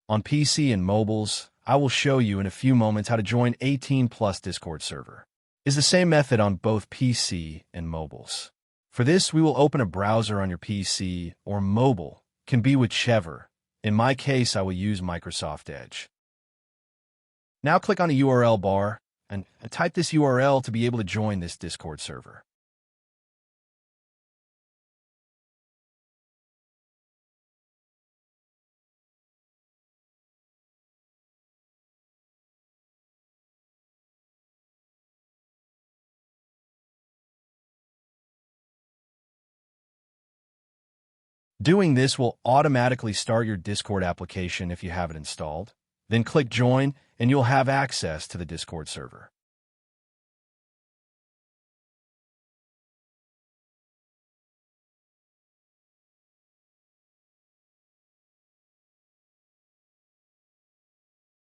On PC and mobiles, I will show you in a few moments how to join 18 Plus Discord server. It's the same method on both PC and mobiles. For this, we will open a browser on your PC or mobile, can be whichever. In my case, I will use Microsoft Edge. Now click on the URL bar and type this URL to be able to join this Discord server. Doing this will automatically start your Discord application if you have it installed. Then click Join, and you'll have access to the Discord server.